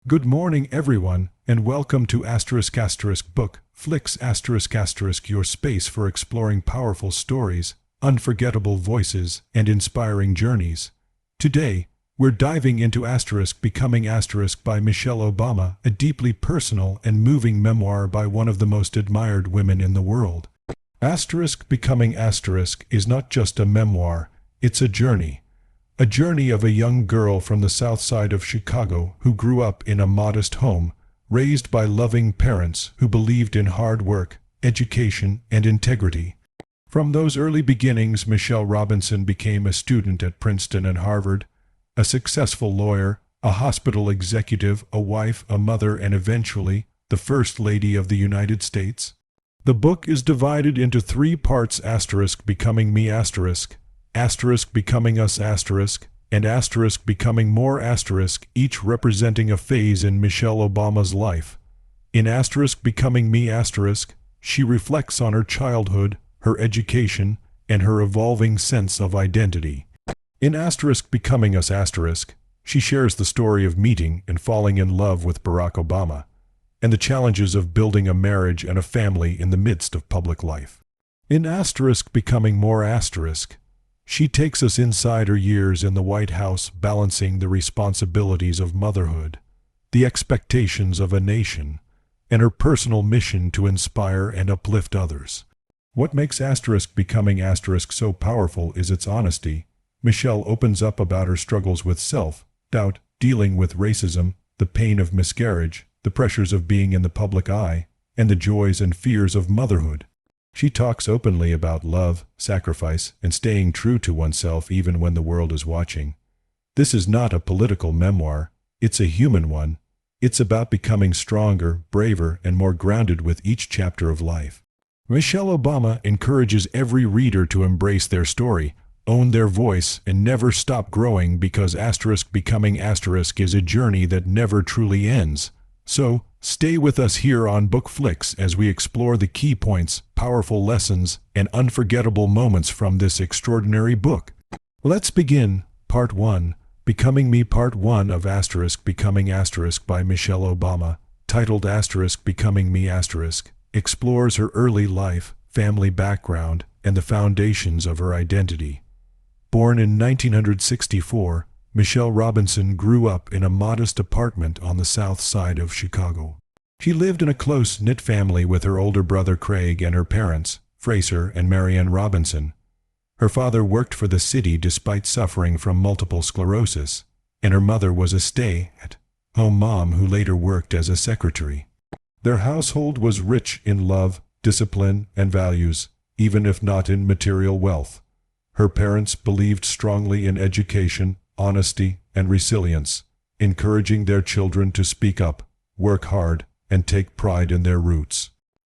Good morning, everyone, and welcome to Bookflix, your space for exploring powerful stories, unforgettable voices, and inspiring journeys. Today, we're diving into Becoming by Michelle Obama, a deeply personal and moving memoir by one of the most admired women in the world. Becoming is not just a memoir, it's a journey. A journey of a young girl from the south side of Chicago who grew up in a modest home, raised by loving parents who believed in hard work, education, and integrity. From those early beginnings, Michelle Robinson became a student at Princeton and Harvard, a successful lawyer, a hospital executive, a wife, a mother, and eventually, the First Lady of the United States. The book is divided into three parts: Becoming Me, Becoming Us, and Becoming More, each representing a phase in Michelle Obama's life. In Becoming Me, she reflects on her childhood, her education, and her evolving sense of identity. In Becoming Us, she shares the story of meeting and falling in love with Barack Obama, and the challenges of building a marriage and a family in the midst of public life. In Becoming More, she takes us inside her years in the White House, balancing the responsibilities of motherhood, the expectations of a nation, and her personal mission to inspire and uplift others. What makes Becoming so powerful is its honesty. Michelle opens up about her struggles with self-doubt, dealing with racism, the pain of miscarriage, the pressures of being in the public eye, and the joys and fears of motherhood. She talks openly about love, sacrifice, and staying true to oneself even when the world is watching. This is not a political memoir, it's a human one. It's about becoming stronger, braver, and more grounded with each chapter of life. Michelle Obama encourages every reader to embrace their story, own their voice, and never stop growing, because Becoming is a journey that never truly ends. So, stay with us here on Bookflix as we explore the key points, powerful lessons, and unforgettable moments from this extraordinary book. Let's begin. Part 1. Becoming Me, Part 1 of Becoming by Michelle Obama, titled Becoming Me, explores her early life, family background, and the foundations of her identity. Born in 1964, Michelle Robinson grew up in a modest apartment on the south side of Chicago. She lived in a close-knit family with her older brother Craig and her parents, Fraser and Marianne Robinson. Her father worked for the city despite suffering from multiple sclerosis, and her mother was a stay-at-home mom who later worked as a secretary. Their household was rich in love, discipline, and values, even if not in material wealth. Her parents believed strongly in education, honesty, and resilience, encouraging their children to speak up, work hard, and take pride in their roots.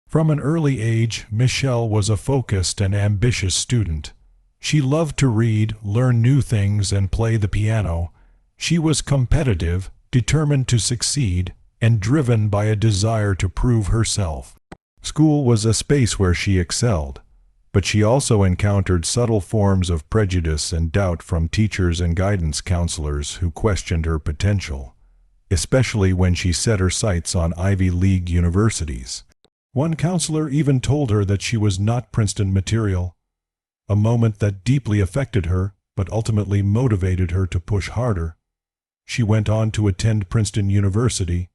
From an early age, Michelle was a focused and ambitious student. She loved to read, learn new things, and play the piano. She was competitive, determined to succeed, and driven by a desire to prove herself. School was a space where she excelled, but she also encountered subtle forms of prejudice and doubt from teachers and guidance counselors who questioned her potential, especially when she set her sights on Ivy League universities. One counselor even told her that she was not Princeton material, a moment that deeply affected her but ultimately motivated her to push harder. She went on to attend Princeton University,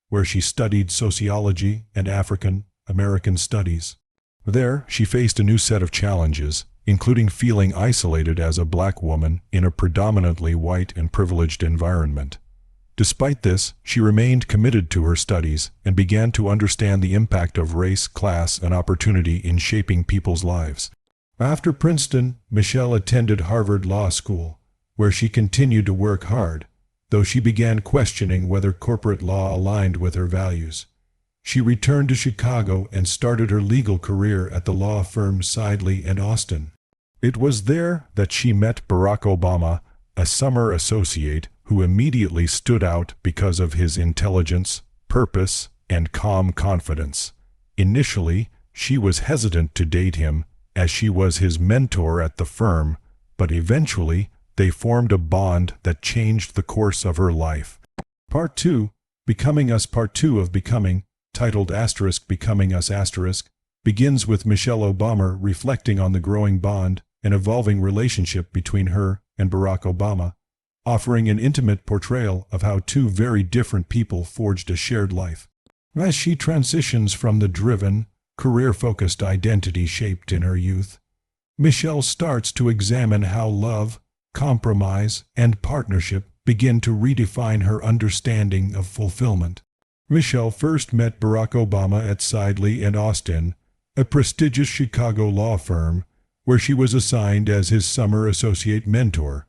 where she studied sociology and African American studies. There, she faced a new set of challenges, including feeling isolated as a black woman in a predominantly white and privileged environment. Despite this, she remained committed to her studies and began to understand the impact of race, class, and opportunity in shaping people's lives. After Princeton, Michelle attended Harvard Law School, where she continued to work hard, though she began questioning whether corporate law aligned with her values. She returned to Chicago and started her legal career at the law firm Sidley & Austin. It was there that she met Barack Obama, a summer associate who immediately stood out because of his intelligence, purpose, and calm confidence. Initially, she was hesitant to date him, as she was his mentor at the firm, but eventually they formed a bond that changed the course of her life. Part 2. Becoming Us Part 2 of Becoming, titled Becoming Us begins with Michelle Obama reflecting on the growing bond and evolving relationship between her and Barack Obama, offering an intimate portrayal of how two very different people forged a shared life. As she transitions from the driven, career-focused identity shaped in her youth, Michelle starts to examine how love, compromise, and partnership begin to redefine her understanding of fulfillment. Michelle first met Barack Obama at Sidley & Austin, a prestigious Chicago law firm, where she was assigned as his summer associate mentor.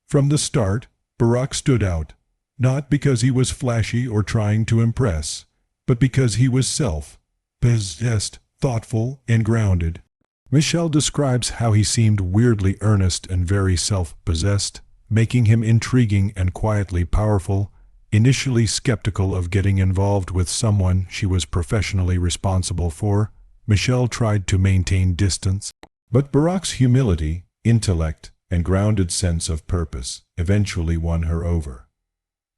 From the start, Barack stood out, not because he was flashy or trying to impress, but because he was self-possessed, thoughtful, and grounded. Michelle describes how he seemed weirdly earnest and very self-possessed, making him intriguing and quietly powerful. Initially skeptical of getting involved with someone she was professionally responsible for, Michelle tried to maintain distance. But Barack's humility, intellect, and grounded sense of purpose eventually won her over.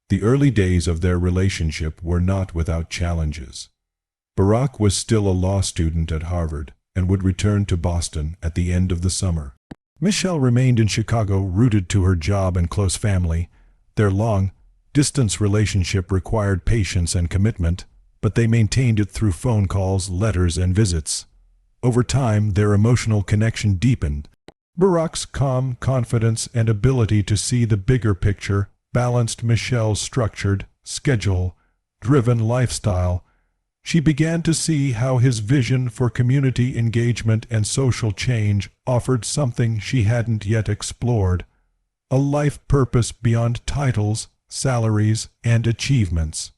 The early days of their relationship were not without challenges. Barack was still a law student at Harvard and would return to Boston at the end of the summer. Michelle remained in Chicago, rooted to her job and close family. Their long-distance relationship required patience and commitment, but they maintained it through phone calls, letters, and visits. Over time, their emotional connection deepened. Barack's calm confidence and ability to see the bigger picture balanced Michelle's structured, schedule-driven lifestyle. She began to see how his vision for community engagement and social change offered something she hadn't yet explored: a life purpose beyond titles, salaries, and achievements.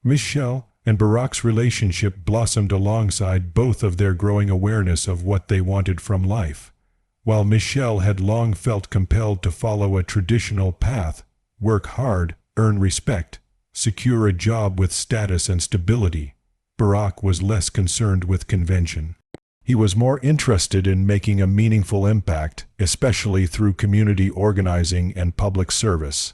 Michelle and Barack's relationship blossomed alongside both of their growing awareness of what they wanted from life. While Michelle had long felt compelled to follow a traditional path, work hard, earn respect, secure a job with status and stability, Barack was less concerned with convention. He was more interested in making a meaningful impact, especially through community organizing and public service.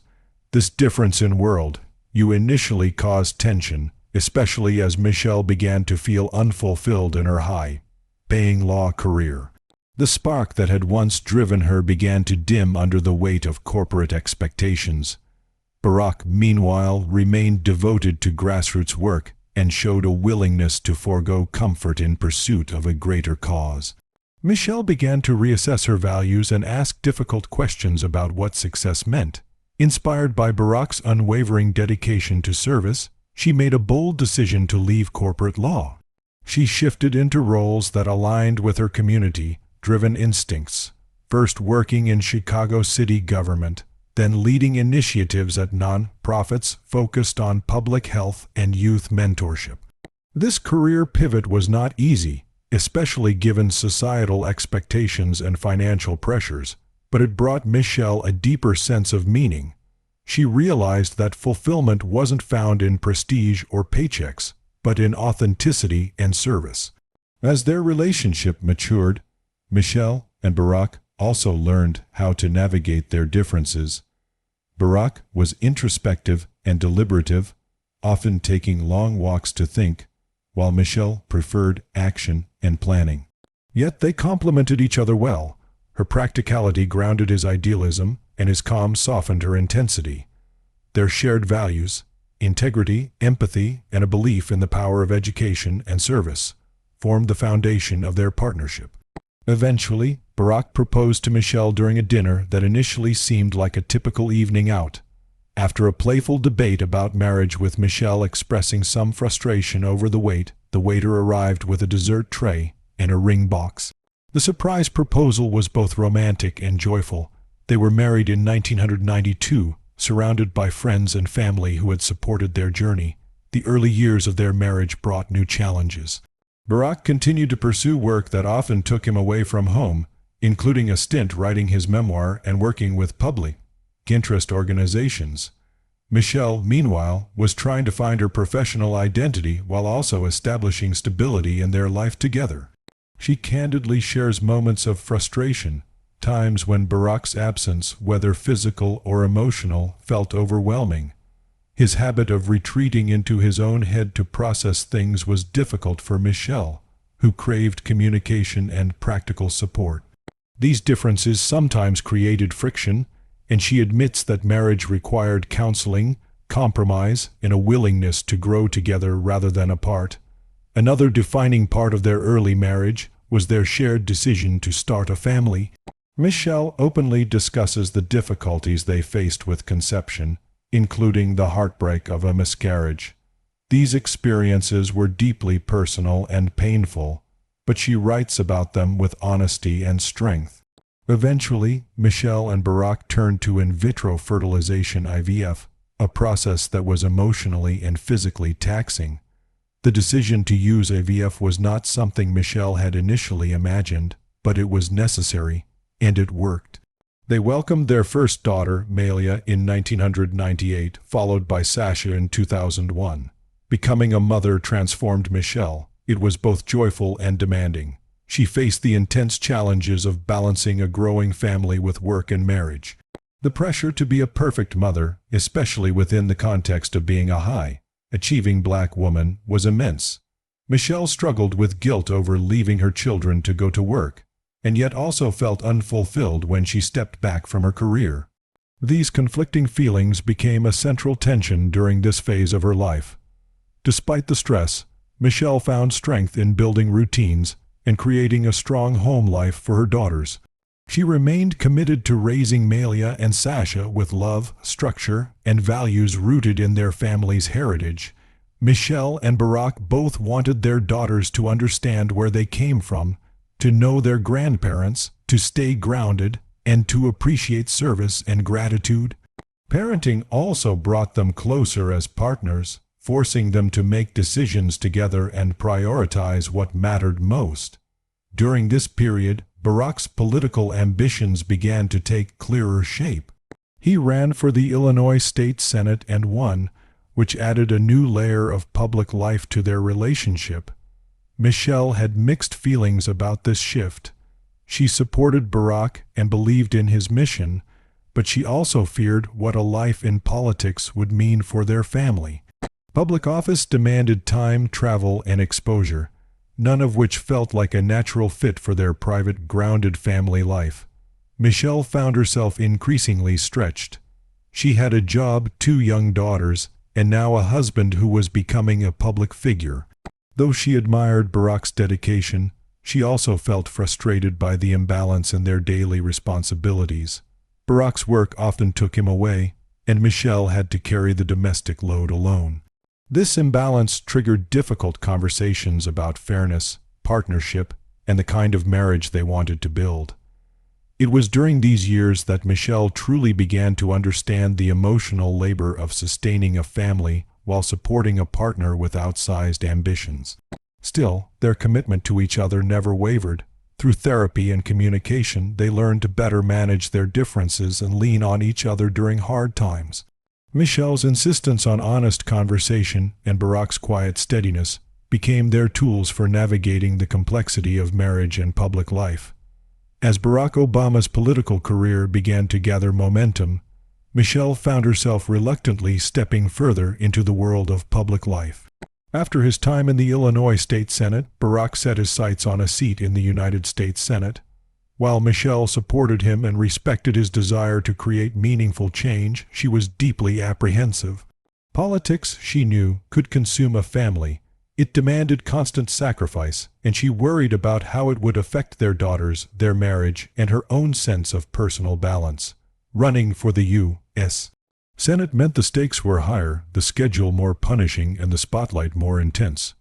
This difference in worldview initially caused tension, especially as Michelle began to feel unfulfilled in her high-paying law career. The spark that had once driven her began to dim under the weight of corporate expectations. Barack, meanwhile, remained devoted to grassroots work and showed a willingness to forego comfort in pursuit of a greater cause. Michelle began to reassess her values and ask difficult questions about what success meant. Inspired by Barack's unwavering dedication to service, she made a bold decision to leave corporate law. She shifted into roles that aligned with her community-driven instincts, first working in Chicago city government, then leading initiatives at non-profits focused on public health and youth mentorship. This career pivot was not easy, especially given societal expectations and financial pressures, but it brought Michelle a deeper sense of meaning. She realized that fulfillment wasn't found in prestige or paychecks, but in authenticity and service. As their relationship matured, Michelle and Barack also learned how to navigate their differences. Barack was introspective and deliberative, often taking long walks to think, while Michelle preferred action and planning. Yet they complemented each other well. Her practicality grounded his idealism, and his calm softened her intensity. Their shared values, integrity, empathy, and a belief in the power of education and service, formed the foundation of their partnership. Eventually, Barack proposed to Michelle during a dinner that initially seemed like a typical evening out. After a playful debate about marriage with Michelle expressing some frustration over the waiter arrived with a dessert tray and a ring box. The surprise proposal was both romantic and joyful. They were married in 1992, surrounded by friends and family who had supported their journey. The early years of their marriage brought new challenges. Barack continued to pursue work that often took him away from home, including a stint writing his memoir and working with public interest organizations. Michelle, meanwhile, was trying to find her professional identity while also establishing stability in their life together. She candidly shares moments of frustration, times when Barack's absence, whether physical or emotional, felt overwhelming. His habit of retreating into his own head to process things was difficult for Michelle, who craved communication and practical support. These differences sometimes created friction, and she admits that marriage required counseling, compromise, and a willingness to grow together rather than apart. Another defining part of their early marriage was their shared decision to start a family. Michelle openly discusses the difficulties they faced with conception, including the heartbreak of a miscarriage. These experiences were deeply personal and painful, but she writes about them with honesty and strength. Eventually, Michelle and Barack turned to in vitro fertilization (IVF), a process that was emotionally and physically taxing. The decision to use IVF was not something Michelle had initially imagined, but it was necessary, and it worked. They welcomed their first daughter, Malia, in 1998, followed by Sasha in 2001. Becoming a mother transformed Michelle. It was both joyful and demanding. She faced the intense challenges of balancing a growing family with work and marriage. The pressure to be a perfect mother, especially within the context of being a high-achieving black woman, was immense. Michelle struggled with guilt over leaving her children to go to work, and yet also felt unfulfilled when she stepped back from her career. These conflicting feelings became a central tension during this phase of her life. Despite the stress, Michelle found strength in building routines and creating a strong home life for her daughters. She remained committed to raising Malia and Sasha with love, structure, and values rooted in their family's heritage. Michelle and Barack both wanted their daughters to understand where they came from, to know their grandparents, to stay grounded, and to appreciate service and gratitude. Parenting also brought them closer as partners, forcing them to make decisions together and prioritize what mattered most. During this period, Barack's political ambitions began to take clearer shape. He ran for the Illinois State Senate and won, which added a new layer of public life to their relationship. Michelle had mixed feelings about this shift. She supported Barack and believed in his mission, but she also feared what a life in politics would mean for their family. Public office demanded time, travel, and exposure, none of which felt like a natural fit for their private, grounded family life. Michelle found herself increasingly stretched. She had a job, 2 young daughters, and now a husband who was becoming a public figure. Though she admired Barack's dedication, she also felt frustrated by the imbalance in their daily responsibilities. Barack's work often took him away, and Michelle had to carry the domestic load alone. This imbalance triggered difficult conversations about fairness, partnership, and the kind of marriage they wanted to build. It was during these years that Michelle truly began to understand the emotional labor of sustaining a family while supporting a partner with outsized ambitions. Still, their commitment to each other never wavered. Through therapy and communication, they learned to better manage their differences and lean on each other during hard times. Michelle's insistence on honest conversation and Barack's quiet steadiness became their tools for navigating the complexity of marriage and public life. As Barack Obama's political career began to gather momentum, Michelle found herself reluctantly stepping further into the world of public life. After his time in the Illinois State Senate, Barack set his sights on a seat in the United States Senate. While Michelle supported him and respected his desire to create meaningful change, she was deeply apprehensive. Politics, she knew, could consume a family. It demanded constant sacrifice, and she worried about how it would affect their daughters, their marriage, and her own sense of personal balance. Running for the U.S. Senate meant the stakes were higher, the schedule more punishing, and the spotlight more intense.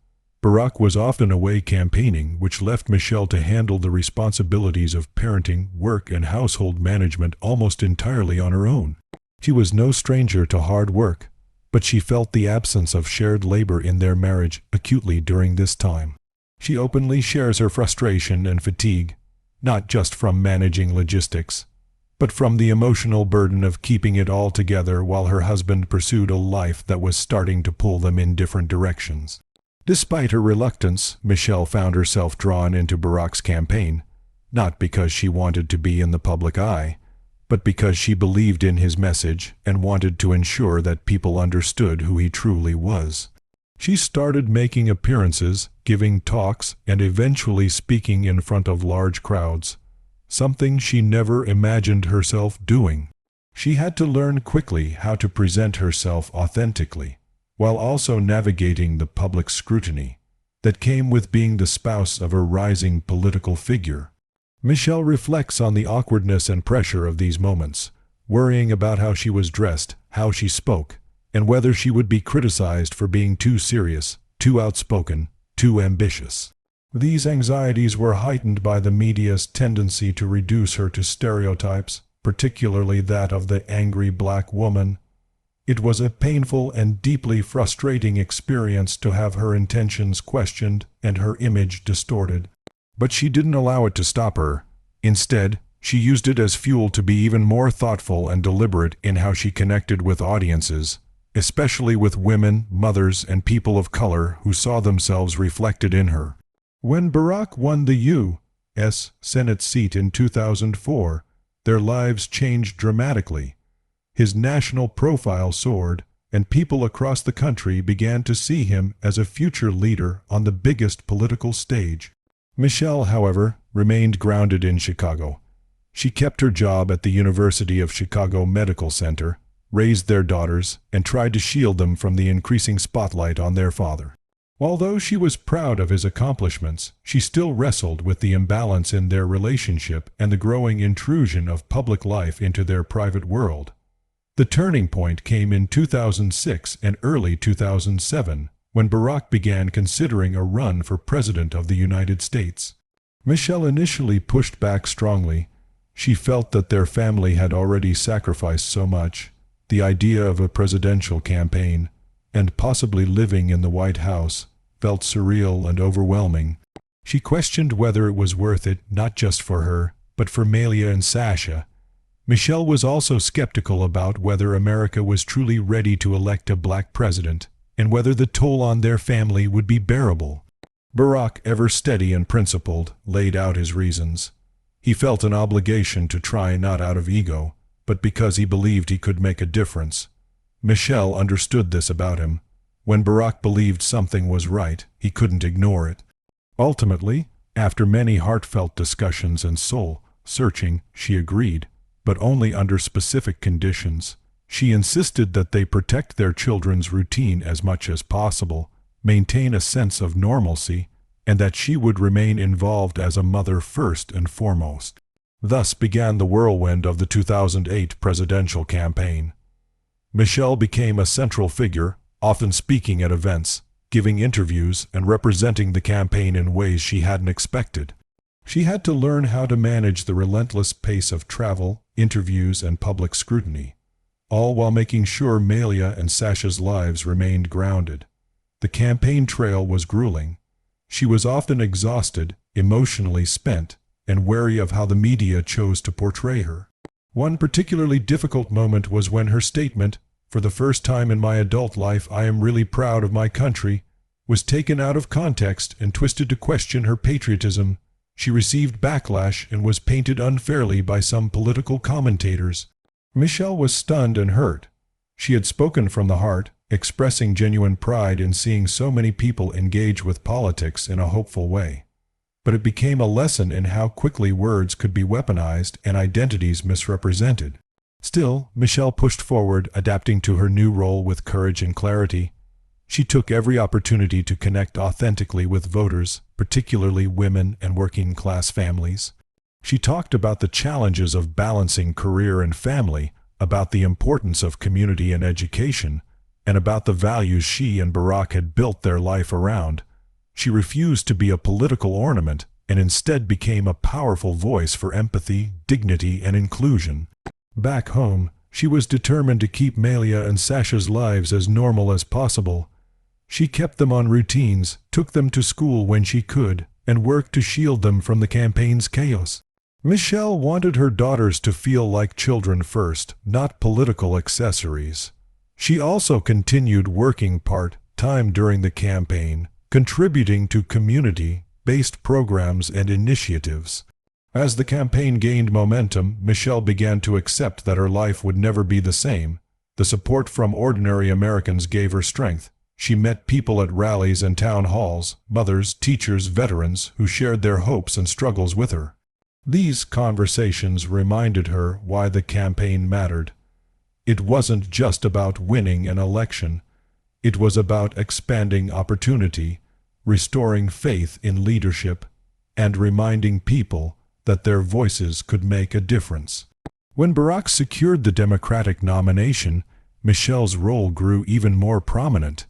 Barack was often away campaigning, which left Michelle to handle the responsibilities of parenting, work, and household management almost entirely on her own. She was no stranger to hard work, but she felt the absence of shared labor in their marriage acutely during this time. She openly shares her frustration and fatigue, not just from managing logistics, but from the emotional burden of keeping it all together while her husband pursued a life that was starting to pull them in different directions. Despite her reluctance, Michelle found herself drawn into Barack's campaign, not because she wanted to be in the public eye, but because she believed in his message and wanted to ensure that people understood who he truly was. She started making appearances, giving talks, and eventually speaking in front of large crowds, something she never imagined herself doing. She had to learn quickly how to present herself authentically, while also navigating the public scrutiny that came with being the spouse of a rising political figure. Michelle reflects on the awkwardness and pressure of these moments, worrying about how she was dressed, how she spoke, and whether she would be criticized for being too serious, too outspoken, too ambitious. These anxieties were heightened by the media's tendency to reduce her to stereotypes, particularly that of the angry black woman. It was a painful and deeply frustrating experience to have her intentions questioned and her image distorted. But she didn't allow it to stop her. Instead, she used it as fuel to be even more thoughtful and deliberate in how she connected with audiences, especially with women, mothers, and people of color who saw themselves reflected in her. When Barack won the U.S. Senate seat in 2004, their lives changed dramatically. His national profile soared, and people across the country began to see him as a future leader on the biggest political stage. Michelle, however, remained grounded in Chicago. She kept her job at the University of Chicago Medical Center, raised their daughters, and tried to shield them from the increasing spotlight on their father. Although she was proud of his accomplishments, she still wrestled with the imbalance in their relationship and the growing intrusion of public life into their private world. The turning point came in 2006 and early 2007, when Barack began considering a run for President of the United States. Michelle initially pushed back strongly. She felt that their family had already sacrificed so much. The idea of a presidential campaign, and possibly living in the White House, felt surreal and overwhelming. She questioned whether it was worth it, not just for her, but for Malia and Sasha. Michelle was also skeptical about whether America was truly ready to elect a black president, and whether the toll on their family would be bearable. Barack, ever steady and principled, laid out his reasons. He felt an obligation to try, not out of ego, but because he believed he could make a difference. Michelle understood this about him. When Barack believed something was right, he couldn't ignore it. Ultimately, after many heartfelt discussions and soul-searching, she agreed, but only under specific conditions. She insisted that they protect their children's routine as much as possible, maintain a sense of normalcy, and that she would remain involved as a mother first and foremost. Thus began the whirlwind of the 2008 presidential campaign. Michelle became a central figure, often speaking at events, giving interviews, and representing the campaign in ways she hadn't expected. She had to learn how to manage the relentless pace of travel, interviews, and public scrutiny, all while making sure Malia and Sasha's lives remained grounded. The campaign trail was grueling. She was often exhausted, emotionally spent, and wary of how the media chose to portray her. One particularly difficult moment was when her statement, "For the first time in my adult life I am really proud of my country," was taken out of context and twisted to question her patriotism. She received backlash and was painted unfairly by some political commentators. Michelle was stunned and hurt. She had spoken from the heart, expressing genuine pride in seeing so many people engage with politics in a hopeful way. But it became a lesson in how quickly words could be weaponized and identities misrepresented. Still, Michelle pushed forward, adapting to her new role with courage and clarity. She took every opportunity to connect authentically with voters, particularly women and working-class families. She talked about the challenges of balancing career and family, about the importance of community and education, and about the values she and Barack had built their life around. She refused to be a political ornament and instead became a powerful voice for empathy, dignity, and inclusion. Back home, she was determined to keep Malia and Sasha's lives as normal as possible. She kept them on routines, took them to school when she could, and worked to shield them from the campaign's chaos. Michelle wanted her daughters to feel like children first, not political accessories. She also continued working part-time during the campaign, contributing to community-based programs and initiatives. As the campaign gained momentum, Michelle began to accept that her life would never be the same. The support from ordinary Americans gave her strength. She met people at rallies and town halls, mothers, teachers, veterans, who shared their hopes and struggles with her. These conversations reminded her why the campaign mattered. It wasn't just about winning an election. It was about expanding opportunity, restoring faith in leadership, and reminding people that their voices could make a difference. When Barack secured the Democratic nomination, Michelle's role grew even more prominent.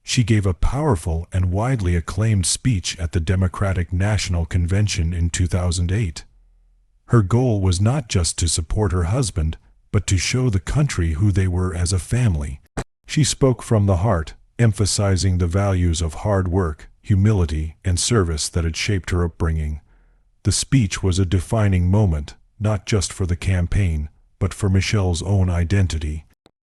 She gave a powerful and widely acclaimed speech at the Democratic National Convention in 2008. Her goal was not just to support her husband, but to show the country who they were as a family. She spoke from the heart, emphasizing the values of hard work, humility, and service that had shaped her upbringing. The speech was a defining moment, not just for the campaign, but for Michelle's own identity.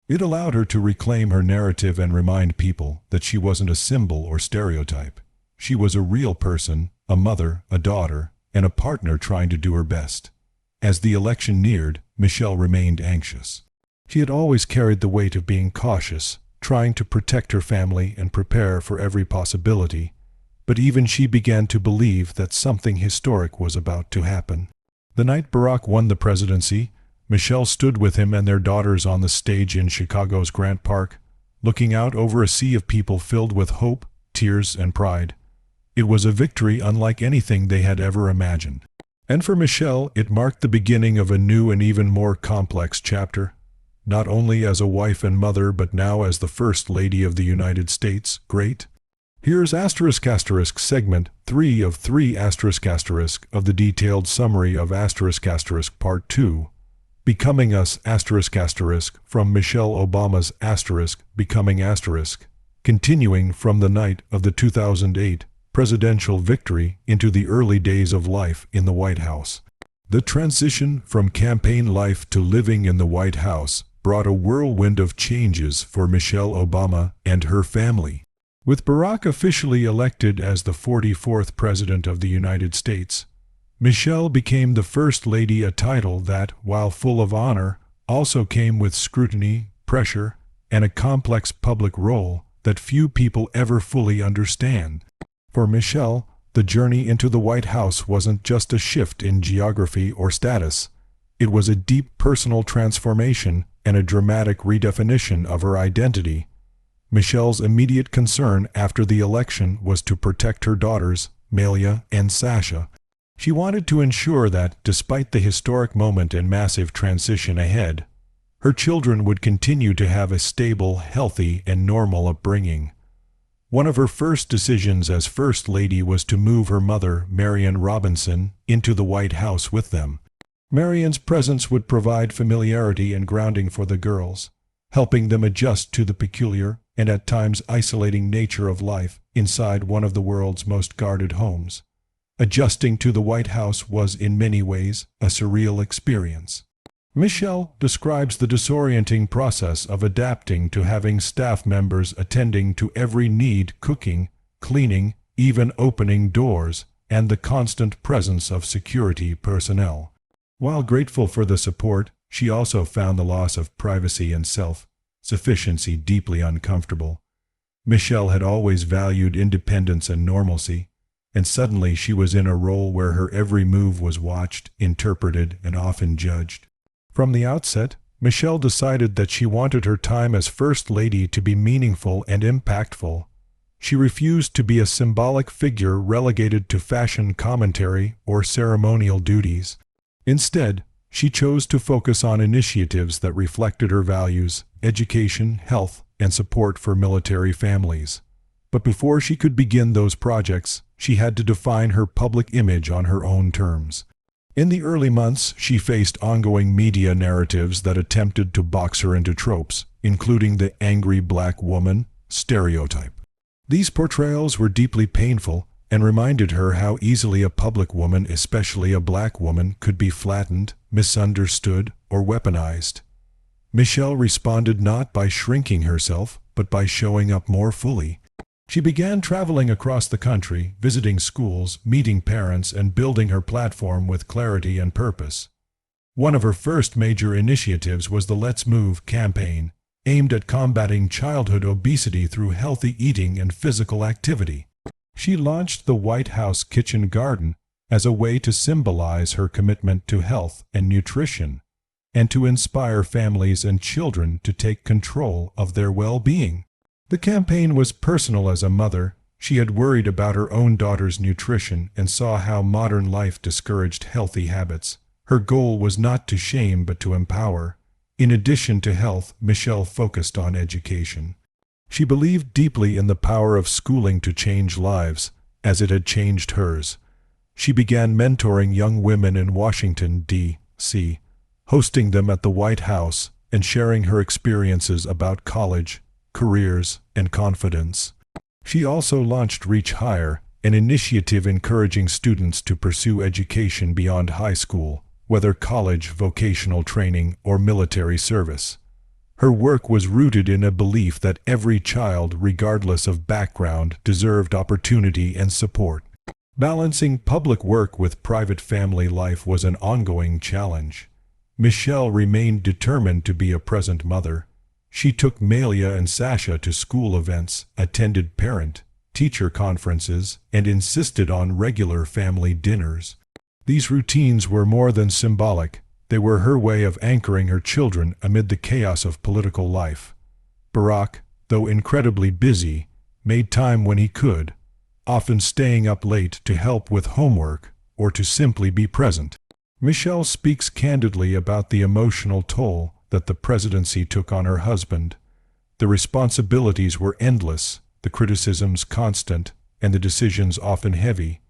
It allowed her to reclaim her narrative and remind people that she wasn't a symbol or stereotype. She was a real person, a mother, a daughter, and a partner trying to do her best. As the election neared, Michelle remained anxious. She had always carried the weight of being cautious, trying to protect her family and prepare for every possibility. But even she began to believe that something historic was about to happen. The night Barack won the presidency, Michelle stood with him and their daughters on the stage in Chicago's Grant Park, looking out over a sea of people filled with hope, tears, and pride. It was a victory unlike anything they had ever imagined. And for Michelle, it marked the beginning of a new and even more complex chapter. Not only as a wife and mother, but now as the First Lady of the United States. Great. Here's segment 3 of 3 of the detailed summary of Part 2. Becoming Us from Michelle Obama's Becoming continuing from the night of the 2008 presidential victory into the early days of life in the White House. The transition from campaign life to living in the White House brought a whirlwind of changes for Michelle Obama and her family. With Barack officially elected as the 44th President of the United States, Michelle became the First Lady, a title that, while full of honor, also came with scrutiny, pressure, and a complex public role that few people ever fully understand. For Michelle, the journey into the White House wasn't just a shift in geography or status. It was a deep personal transformation and a dramatic redefinition of her identity. Michelle's immediate concern after the election was to protect her daughters, Malia and Sasha. She wanted to ensure that, despite the historic moment and massive transition ahead, her children would continue to have a stable, healthy, and normal upbringing. One of her first decisions as First Lady was to move her mother, Marion Robinson, into the White House with them. Marion's presence would provide familiarity and grounding for the girls, helping them adjust to the peculiar and at times isolating nature of life inside one of the world's most guarded homes. Adjusting to the White House was in many ways a surreal experience. Michelle describes the disorienting process of adapting to having staff members attending to every need, cooking, cleaning, even opening doors, and the constant presence of security personnel. While grateful for the support, she also found the loss of privacy and self-sufficiency deeply uncomfortable. Michelle had always valued independence and normalcy, and suddenly she was in a role where her every move was watched, interpreted, and often judged. From the outset, Michelle decided that she wanted her time as First Lady to be meaningful and impactful. She refused to be a symbolic figure relegated to fashion commentary or ceremonial duties. Instead, she chose to focus on initiatives that reflected her values, education, health, and support for military families. But before she could begin those projects, she had to define her public image on her own terms. In the early months, she faced ongoing media narratives that attempted to box her into tropes, including the angry black woman stereotype. These portrayals were deeply painful and reminded her how easily a public woman, especially a black woman, could be flattened, misunderstood, or weaponized. Michelle responded not by shrinking herself, but by showing up more fully. She began traveling across the country, visiting schools, meeting parents, and building her platform with clarity and purpose. One of her first major initiatives was the Let's Move campaign, aimed at combating childhood obesity through healthy eating and physical activity. She launched the White House Kitchen Garden as a way to symbolize her commitment to health and nutrition, and to inspire families and children to take control of their well-being. The campaign was personal. As a mother, she had worried about her own daughter's nutrition and saw how modern life discouraged healthy habits. Her goal was not to shame but to empower. In addition to health, Michelle focused on education. She believed deeply in the power of schooling to change lives, as it had changed hers. She began mentoring young women in Washington, D.C., hosting them at the White House and sharing her experiences about college, careers, and confidence. She also launched Reach Higher, an initiative encouraging students to pursue education beyond high school, whether college, vocational training, or military service. Her work was rooted in a belief that every child, regardless of background, deserved opportunity and support. Balancing public work with private family life was an ongoing challenge. Michelle remained determined to be a present mother. She took Malia and Sasha to school events, attended parent-teacher conferences, and insisted on regular family dinners. These routines were more than symbolic. They were her way of anchoring her children amid the chaos of political life. Barack, though incredibly busy, made time when he could, often staying up late to help with homework or to simply be present. Michelle speaks candidly about the emotional toll that the presidency took on her husband. The responsibilities were endless, the criticisms constant, and the decisions often heavy.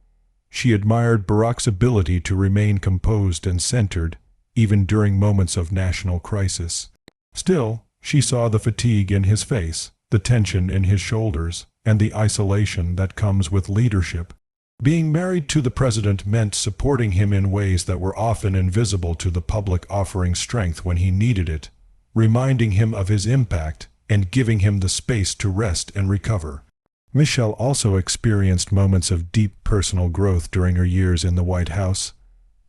She admired Barack's ability to remain composed and centered, even during moments of national crisis. Still, she saw the fatigue in his face, the tension in his shoulders, and the isolation that comes with leadership. Being married to the president meant supporting him in ways that were often invisible to the public, offering strength when he needed it, reminding him of his impact, and giving him the space to rest and recover. Michelle also experienced moments of deep personal growth during her years in the White House.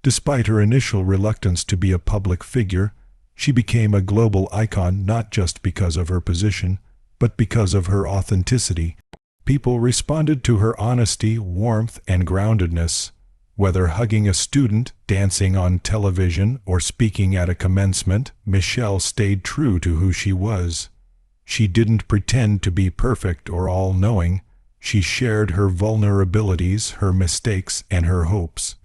Despite her initial reluctance to be a public figure, she became a global icon not just because of her position, but because of her authenticity. People responded to her honesty, warmth, and groundedness. Whether hugging a student, dancing on television, or speaking at a commencement, Michelle stayed true to who she was. She didn't pretend to be perfect or all-knowing. She shared her vulnerabilities, her mistakes, and her hopes.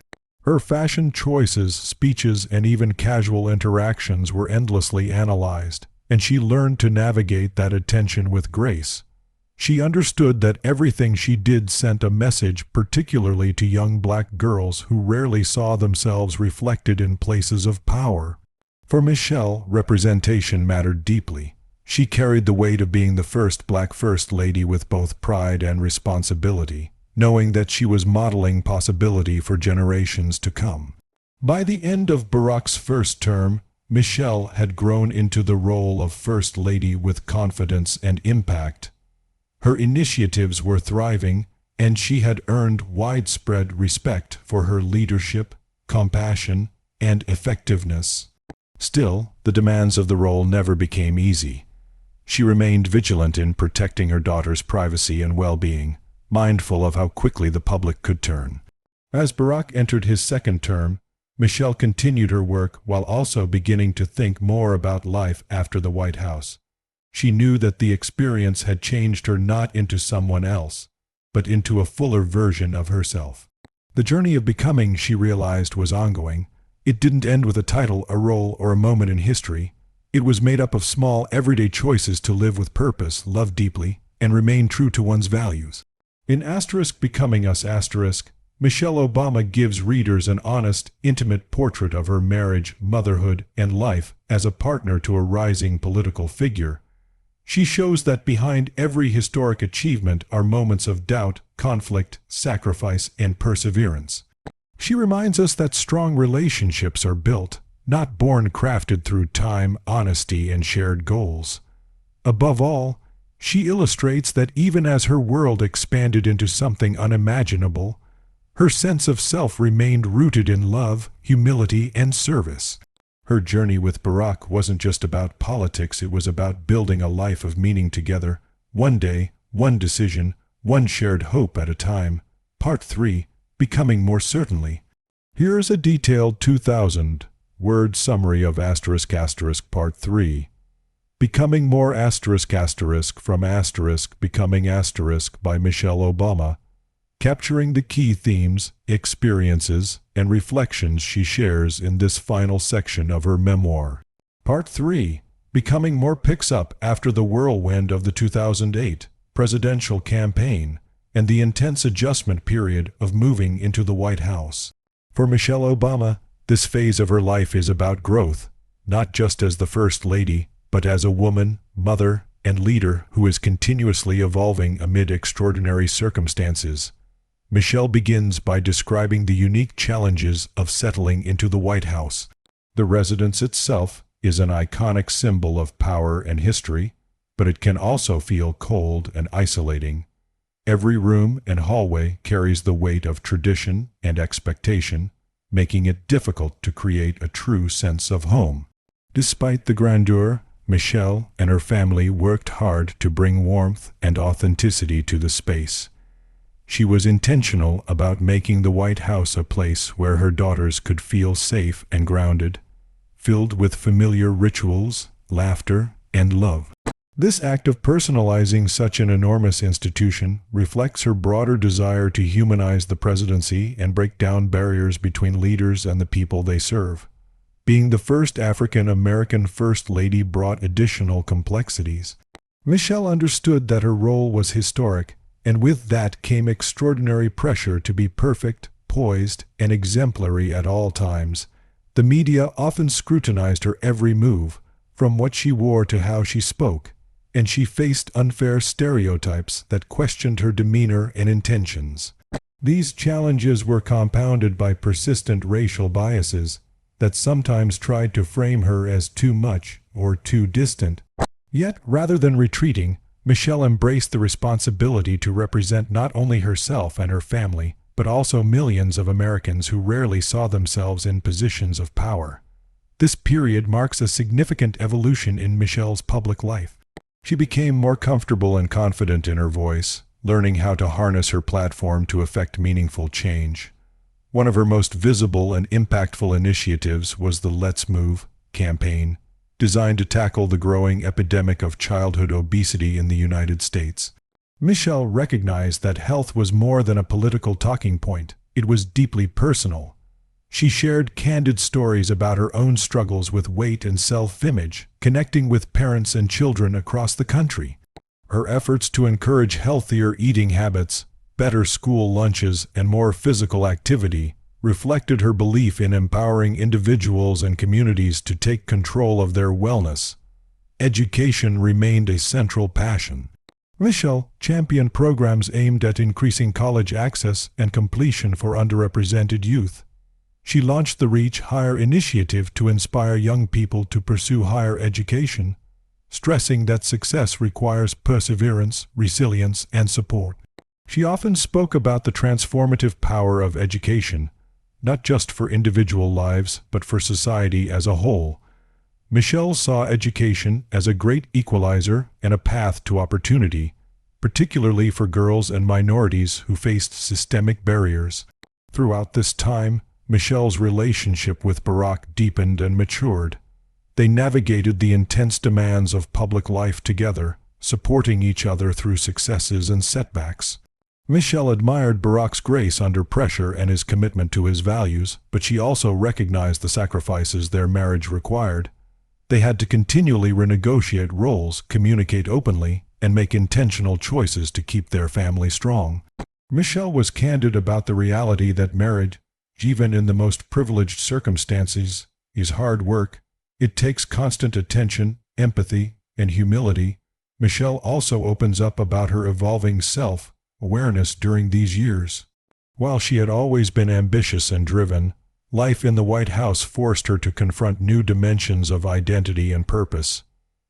Her fashion choices, speeches, and even casual interactions were endlessly analyzed, and she learned to navigate that attention with grace. She understood that everything she did sent a message, particularly to young black girls who rarely saw themselves reflected in places of power. For Michelle, representation mattered deeply. She carried the weight of being the first black First Lady with both pride and responsibility, knowing that she was modeling possibility for generations to come. By the end of Barack's first term, Michelle had grown into the role of First Lady with confidence and impact. Her initiatives were thriving, and she had earned widespread respect for her leadership, compassion, and effectiveness. Still, the demands of the role never became easy. She remained vigilant in protecting her daughter's privacy and well-being, mindful of how quickly the public could turn. As Barack entered his second term, Michelle continued her work while also beginning to think more about life after the White House. She knew that the experience had changed her not into someone else, but into a fuller version of herself. The journey of becoming, she realized, was ongoing. It didn't end with a title, a role, or a moment in history. It was made up of small, everyday choices to live with purpose, love deeply, and remain true to one's values. In Becoming Us, Michelle Obama gives readers an honest, intimate portrait of her marriage, motherhood, and life as a partner to a rising political figure. She shows that behind every historic achievement are moments of doubt, conflict, sacrifice, and perseverance. She reminds us that strong relationships are built, not born, crafted through time, honesty, and shared goals. Above all, She illustrates that even as her world expanded into something unimaginable, her sense of self remained rooted in love, humility, and service. Her journey with Barack wasn't just about politics, it was about building a life of meaning together, one day, one decision, one shared hope at a time. Part 3, Becoming More Certainly. Here's a detailed 2,000-word summary of *** Part 3. Becoming More ** from * Becoming * by Michelle Obama, capturing the key themes, experiences, and reflections she shares in this final section of her memoir. Part 3, Becoming More picks up after the whirlwind of the 2008 presidential campaign and the intense adjustment period of moving into the White House. For Michelle Obama, this phase of her life is about growth, not just as the First Lady, but as a woman, mother, and leader who is continuously evolving amid extraordinary circumstances. Michelle begins by describing the unique challenges of settling into the White House. The residence itself is an iconic symbol of power and history, but it can also feel cold and isolating. Every room and hallway carries the weight of tradition and expectation, making it difficult to create a true sense of home. Despite the grandeur, Michelle and her family worked hard to bring warmth and authenticity to the space. She was intentional about making the White House a place where her daughters could feel safe and grounded, filled with familiar rituals, laughter, and love. This act of personalizing such an enormous institution reflects her broader desire to humanize the presidency and break down barriers between leaders and the people they serve. Being the first African-American First Lady brought additional complexities. Michelle understood that her role was historic, and with that came extraordinary pressure to be perfect, poised, and exemplary at all times. The media often scrutinized her every move, from what she wore to how she spoke, and she faced unfair stereotypes that questioned her demeanor and intentions. These challenges were compounded by persistent racial biases that sometimes tried to frame her as too much or too distant. Yet, rather than retreating, Michelle embraced the responsibility to represent not only herself and her family, but also millions of Americans who rarely saw themselves in positions of power. This period marks a significant evolution in Michelle's public life. She became more comfortable and confident in her voice, learning how to harness her platform to effect meaningful change. One of her most visible and impactful initiatives was the Let's Move campaign, designed to tackle the growing epidemic of childhood obesity in the United States. Michelle recognized that health was more than a political talking point. It was deeply personal. She shared candid stories about her own struggles with weight and self-image, connecting with parents and children across the country. Her efforts to encourage healthier eating habits, better school lunches, and more physical activity reflected her belief in empowering individuals and communities to take control of their wellness. Education remained a central passion. Michelle championed programs aimed at increasing college access and completion for underrepresented youth. She launched the Reach Higher initiative to inspire young people to pursue higher education, stressing that success requires perseverance, resilience, and support. She often spoke about the transformative power of education, not just for individual lives, but for society as a whole. Michelle saw education as a great equalizer and a path to opportunity, particularly for girls and minorities who faced systemic barriers. Throughout this time, Michelle's relationship with Barack deepened and matured. They navigated the intense demands of public life together, supporting each other through successes and setbacks. Michelle admired Barack's grace under pressure and his commitment to his values, but she also recognized the sacrifices their marriage required. They had to continually renegotiate roles, communicate openly, and make intentional choices to keep their family strong. Michelle was candid about the reality that marriage, even in the most privileged circumstances, is hard work. It takes constant attention, empathy, and humility. Michelle also opens up about her evolving self-awareness during these years. While she had always been ambitious and driven, life in the White House forced her to confront new dimensions of identity and purpose.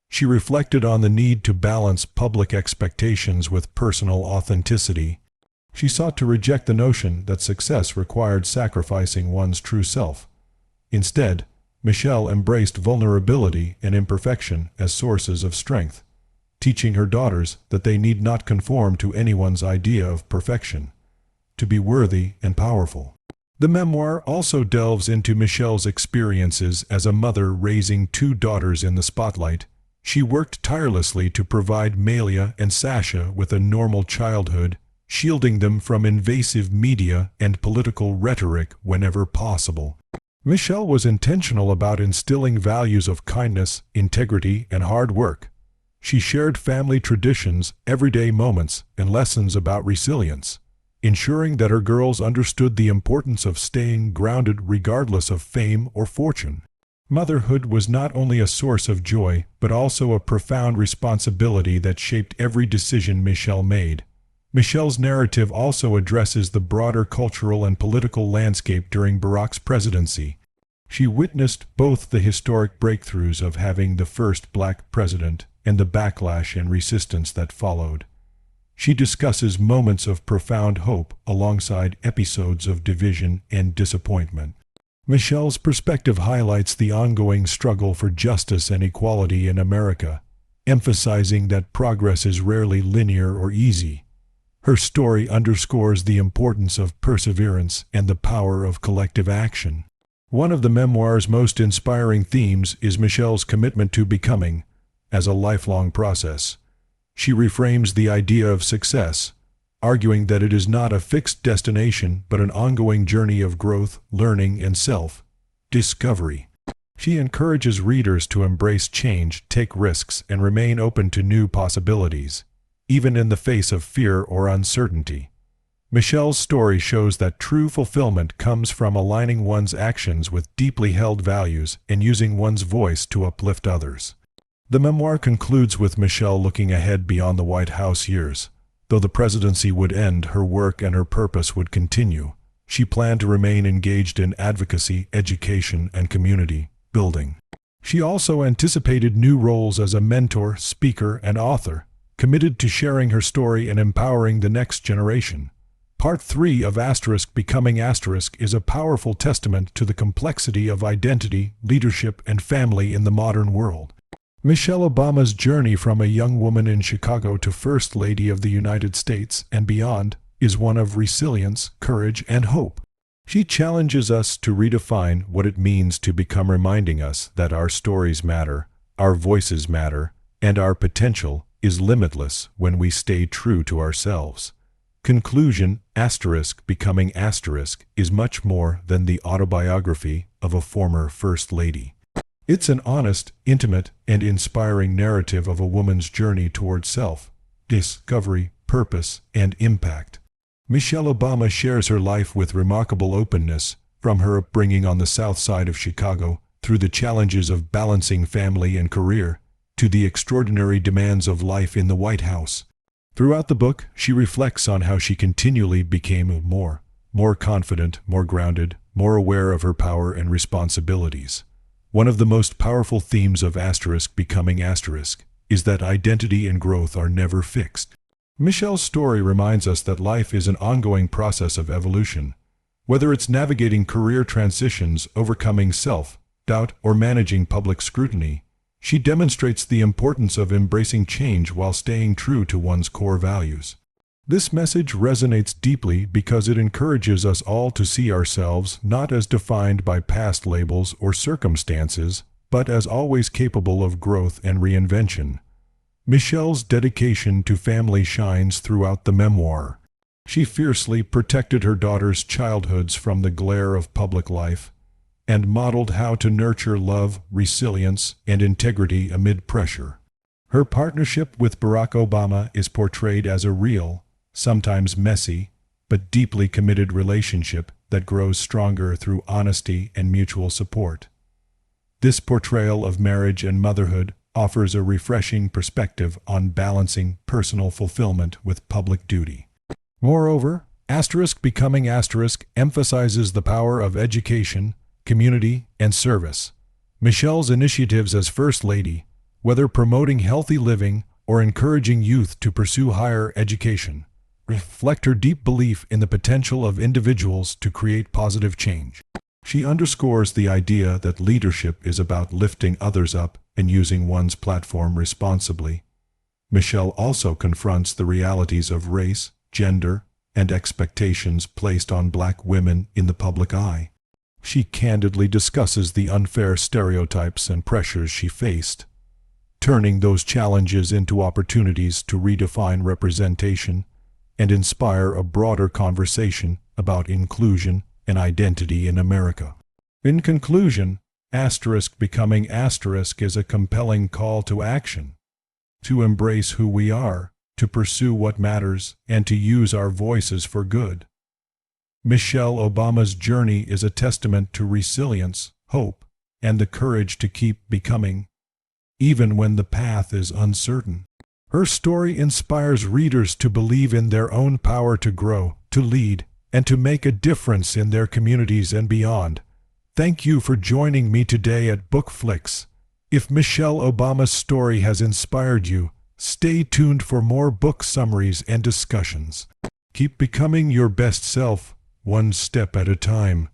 She reflected on the need to balance public expectations with personal authenticity. She sought to reject the notion that success required sacrificing one's true self. Instead, Michelle embraced vulnerability and imperfection as sources of strength, teaching her daughters that they need not conform to anyone's idea of perfection to be worthy and powerful. The memoir also delves into Michelle's experiences as a mother raising two daughters in the spotlight. She worked tirelessly to provide Malia and Sasha with a normal childhood, shielding them from invasive media and political rhetoric whenever possible. Michelle was intentional about instilling values of kindness, integrity, and hard work. She shared family traditions, everyday moments, and lessons about resilience, ensuring that her girls understood the importance of staying grounded regardless of fame or fortune. Motherhood was not only a source of joy, but also a profound responsibility that shaped every decision Michelle made. Michelle's narrative also addresses the broader cultural and political landscape during Barack's presidency. She witnessed both the historic breakthroughs of having the first black president and the backlash and resistance that followed. She discusses moments of profound hope alongside episodes of division and disappointment. Michelle's perspective highlights the ongoing struggle for justice and equality in America, emphasizing that progress is rarely linear or easy. Her story underscores the importance of perseverance and the power of collective action. One of the memoir's most inspiring themes is Michelle's commitment to becoming, as a lifelong process. She reframes the idea of success, arguing that it is not a fixed destination but an ongoing journey of growth, learning, and self-discovery. She encourages readers to embrace change, take risks, and remain open to new possibilities, even in the face of fear or uncertainty. Michelle's story shows that true fulfillment comes from aligning one's actions with deeply held values and using one's voice to uplift others. The memoir concludes with Michelle looking ahead beyond the White House years. Though the presidency would end, her work and her purpose would continue. She planned to remain engaged in advocacy, education, and community building. She also anticipated new roles as a mentor, speaker, and author, committed to sharing her story and empowering the next generation. Part 3 of Becoming is a powerful testament to the complexity of identity, leadership, and family in the modern world. Michelle Obama's journey from a young woman in Chicago to First Lady of the United States and beyond is one of resilience, courage, and hope. She challenges us to redefine what it means to become, reminding us that our stories matter, our voices matter, and our potential is limitless when we stay true to ourselves. Conclusion: Becoming is much more than the autobiography of a former First Lady. It's an honest, intimate, and inspiring narrative of a woman's journey towards self-discovery, purpose, and impact. Michelle Obama shares her life with remarkable openness, from her upbringing on the South Side of Chicago, through the challenges of balancing family and career, to the extraordinary demands of life in the White House. Throughout the book, she reflects on how she continually became more confident, more grounded, more aware of her power and responsibilities. One of the most powerful themes of Becoming is that identity and growth are never fixed. Michelle's story reminds us that life is an ongoing process of evolution. Whether it's navigating career transitions, overcoming self-doubt, or managing public scrutiny, she demonstrates the importance of embracing change while staying true to one's core values. This message resonates deeply because it encourages us all to see ourselves not as defined by past labels or circumstances, but as always capable of growth and reinvention. Michelle's dedication to family shines throughout the memoir. She fiercely protected her daughters' childhoods from the glare of public life, and modeled how to nurture love, resilience, and integrity amid pressure. Her partnership with Barack Obama is portrayed as a real, sometimes messy, but deeply committed relationship that grows stronger through honesty and mutual support. This portrayal of marriage and motherhood offers a refreshing perspective on balancing personal fulfillment with public duty. Moreover, Becoming emphasizes the power of education, community, and service. Michelle's initiatives as First Lady, Whether promoting healthy living or encouraging youth to pursue higher education, reflect her deep belief in the potential of individuals to create positive change. She underscores the idea that leadership is about lifting others up and using one's platform responsibly. Michelle also confronts the realities of race, gender, and expectations placed on Black women in the public eye. She candidly discusses the unfair stereotypes and pressures she faced, turning those challenges into opportunities to redefine representation and inspire a broader conversation about inclusion and identity in America. In conclusion, Becoming is a compelling call to action, to embrace who we are, to pursue what matters, and to use our voices for good. Michelle Obama's journey is a testament to resilience, hope, and the courage to keep becoming, even when the path is uncertain. Her story inspires readers to believe in their own power to grow, to lead, and to make a difference in their communities and beyond. Thank you for joining me today at Bookflix. If Michelle Obama's story has inspired you, stay tuned for more book summaries and discussions. Keep becoming your best self, one step at a time.